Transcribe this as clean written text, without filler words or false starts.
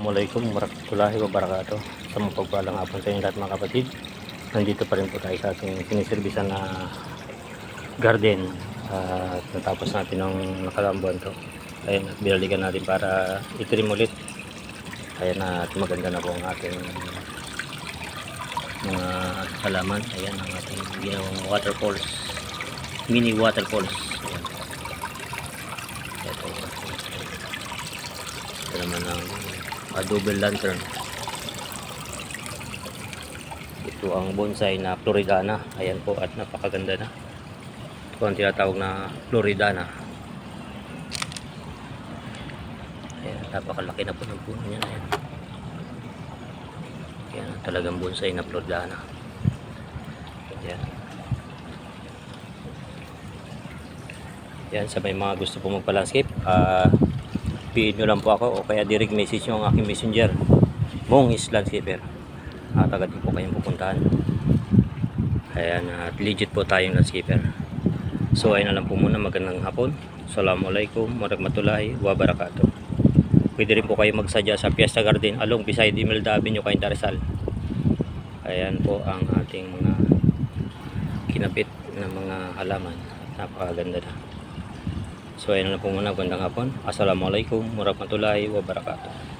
Assalamualaikum warahmatullahi wabarakatuh. Sa mapagpalang hapon sa inyo lahat mga kapatid. Nandito pa rin po tayo sa ating siniservisan na garden. At natapos natin ng nakaraang buwan to. Ayan, at binalikan natin para itrim ulit. Ayan, at maganda na po ang ating mga halaman. Ayan ang ating ginawang waterfalls, mini waterfalls. Ayan. Ito naman ang double lantern. Ito ang bonsai na Floridana. Ayan po, at napakaganda na. Ito ang tinatawag na Floridana. Ayan, napakalaki na po ng puno niya. Ayan. Ayan, talagang bonsai na Floridana. Ayan. Ayan, sa may mga gusto po magpa-landscape, PM nyo lang po ako o kaya direct message nyo ang aking messenger, Mong is Landscaper, at agad po kayong pupuntahan. Ayan, at legit po tayong landscaper. So ayun na lang po muna, magandang hapon. Assalamualaikum warahmatullahi wabarakatuh. Pwede rin po kayo magsadya sa Fiesta Garden along beside Imelda Avenue, Cainta, Rizal. Ayan po ang ating mga kinapit na mga halaman, napakaganda na. So ayun na po muna, magandang hapon. Assalamualaikum warahmatullahi wabarakatuh.